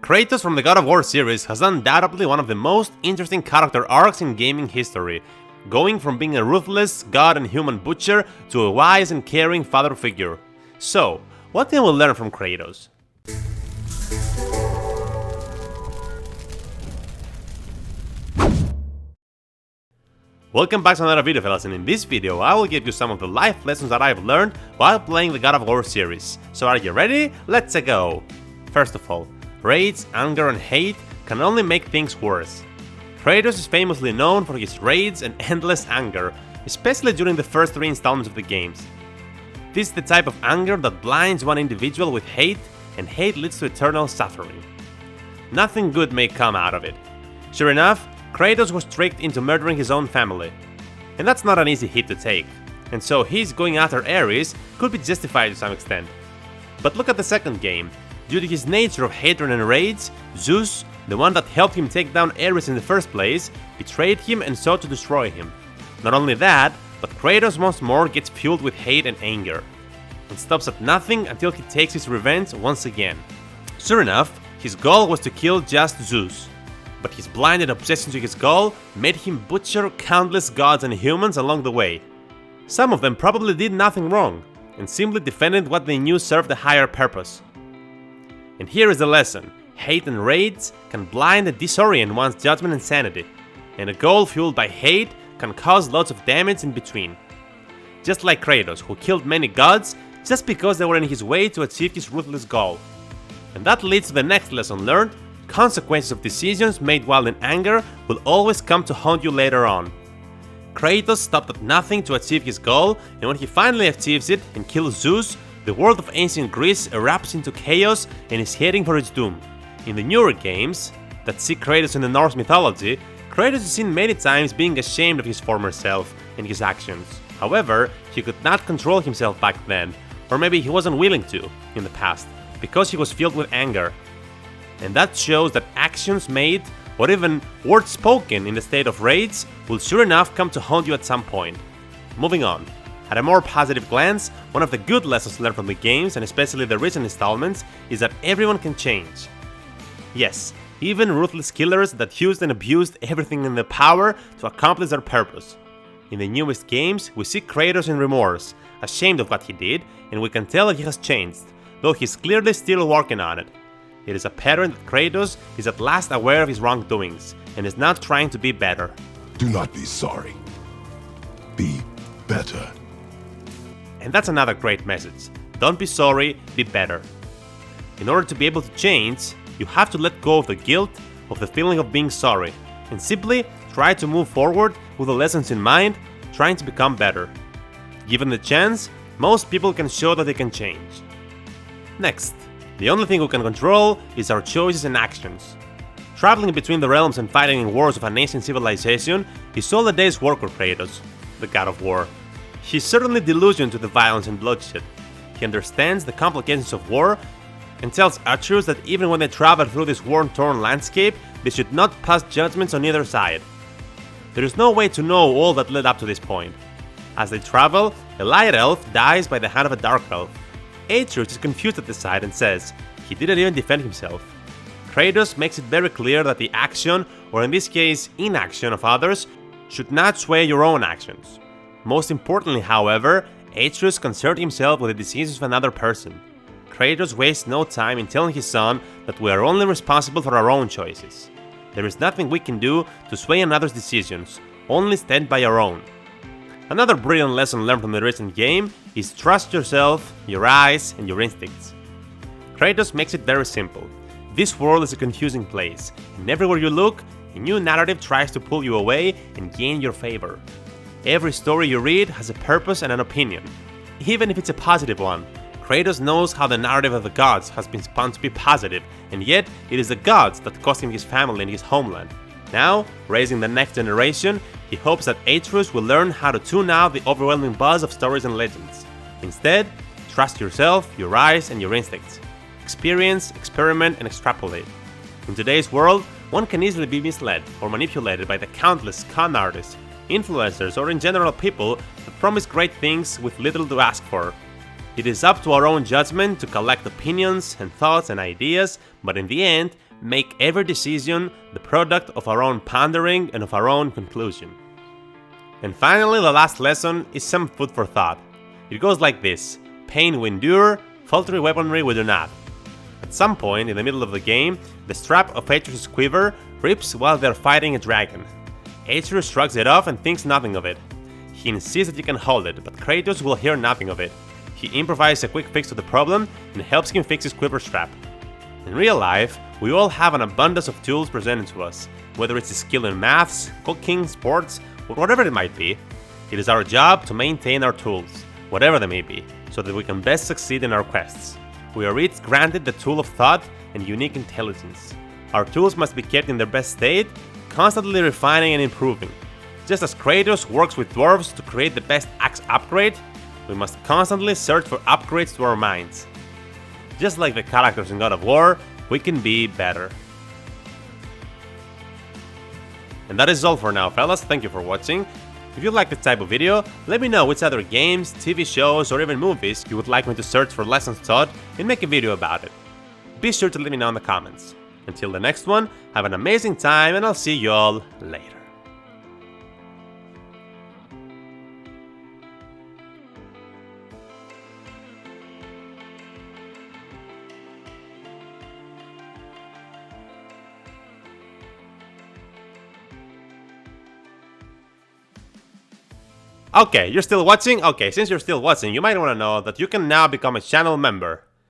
Kratos from the God of War series has undoubtedly one of the most interesting character arcs in gaming history, going from being a ruthless god and human butcher to a wise and caring father figure. So, what can we learn from Kratos? Welcome back to another video, fellas, and in this video I will give you some of the life lessons that I've learned while playing the God of War series. So are you ready? Let's go! First of all, rage, anger and hate can only make things worse. Kratos is famously known for his rage and endless anger, especially during the first 3 installments of the games. This is the type of anger that blinds one individual with hate, and hate leads to eternal suffering. Nothing good may come out of it. Sure enough, Kratos was tricked into murdering his own family. And that's not an easy hit to take, and so his going after Ares could be justified to some extent. But look at the second game. Due to his nature of hatred and rage, Zeus, the one that helped him take down Ares in the first place, betrayed him and sought to destroy him. Not only that, but Kratos once more gets fueled with hate and anger, and stops at nothing until he takes his revenge once again. Sure enough, his goal was to kill just Zeus, but his blinded obsession to his goal made him butcher countless gods and humans along the way. Some of them probably did nothing wrong, and simply defended what they knew served a higher purpose. And here is the lesson: hate and rage can blind and disorient one's judgment and sanity, and a goal fueled by hate can cause lots of damage in between. Just like Kratos, who killed many gods just because they were in his way to achieve his ruthless goal. And that leads to the next lesson learned: consequences of decisions made while in anger will always come to haunt you later on. Kratos stopped at nothing to achieve his goal, and when he finally achieves it and kills Zeus, the world of ancient Greece erupts into chaos and is heading for its doom. In the newer games that see Kratos in the Norse mythology, Kratos is seen many times being ashamed of his former self and his actions. However, he could not control himself back then, or maybe he wasn't willing to in the past, because he was filled with anger. And that shows that actions made, or even words spoken in the state of rage, will sure enough come to haunt you at some point. Moving on. At a more positive glance, one of the good lessons learned from the games, and especially the recent installments, is that everyone can change. Yes, even ruthless killers that used and abused everything in their power to accomplish their purpose. In the newest games, we see Kratos in remorse, ashamed of what he did, and we can tell that he has changed, though he's clearly still working on it. It is apparent that Kratos is at last aware of his wrongdoings, and is now trying to be better. Do not be sorry. Be better. And that's another great message. Don't be sorry, be better. In order to be able to change, you have to let go of the guilt of the feeling of being sorry, and simply try to move forward with the lessons in mind, trying to become better. Given the chance, most people can show that they can change. Next, the only thing we can control is our choices and actions. Traveling between the realms and fighting in wars of an ancient civilization is all a day's work for Kratos, the God of War. He's certainly delusional to the violence and bloodshed. He understands the complications of war and tells Atreus that even when they travel through this war-torn landscape, they should not pass judgments on either side. There is no way to know all that led up to this point. As they travel, a light elf dies by the hand of a dark elf. Atreus is confused at the sight and says he didn't even defend himself. Kratos makes it very clear that the action, or in this case inaction, of others should not sway your own actions. Most importantly, however, Atreus concerned himself with the decisions of another person. Kratos wastes no time in telling his son that we are only responsible for our own choices. There is nothing we can do to sway another's decisions, only stand by our own. Another brilliant lesson learned from the recent game is trust yourself, your eyes, and your instincts. Kratos makes it very simple. This world is a confusing place, and everywhere you look, a new narrative tries to pull you away and gain your favor. Every story you read has a purpose and an opinion, even if it's a positive one. Kratos knows how the narrative of the gods has been spun to be positive, and yet it is the gods that cost him his family and his homeland. Now, raising the next generation, he hopes that Atreus will learn how to tune out the overwhelming buzz of stories and legends. Instead, trust yourself, your eyes, and your instincts. Experience, experiment, and extrapolate. In today's world, one can easily be misled or manipulated by the countless con artists, influencers, or in general people that promise great things with little to ask for. It is up to our own judgment to collect opinions and thoughts and ideas, but in the end, make every decision the product of our own pondering and of our own conclusion. And finally, the last lesson is some food for thought. It goes like this: pain we endure, faltering weaponry we do not. At some point in the middle of the game, the strap of Atreus' quiver rips while they're fighting a dragon. Atreus shrugs it off and thinks nothing of it. He insists that you can hold it, but Kratos will hear nothing of it. He improvises a quick fix to the problem and helps him fix his quiver strap. In real life, we all have an abundance of tools presented to us, whether it's a skill in maths, cooking, sports, or whatever it might be. It is our job to maintain our tools, whatever they may be, so that we can best succeed in our quests. We are each granted the tool of thought and unique intelligence. Our tools must be kept in their best state, constantly refining and improving. Just as Kratos works with dwarves to create the best axe upgrade, we must constantly search for upgrades to our minds. Just like the characters in God of War, we can be better. And that is all for now, fellas. Thank you for watching. If you like this type of video, let me know which other games, TV shows, or even movies you would like me to search for lessons taught and make a video about it. Be sure to let me know in the comments. Until the next one, have an amazing time and I'll see you all later. Okay, you're still watching? Okay, since you're still watching, you might want to know that you can now become a channel member.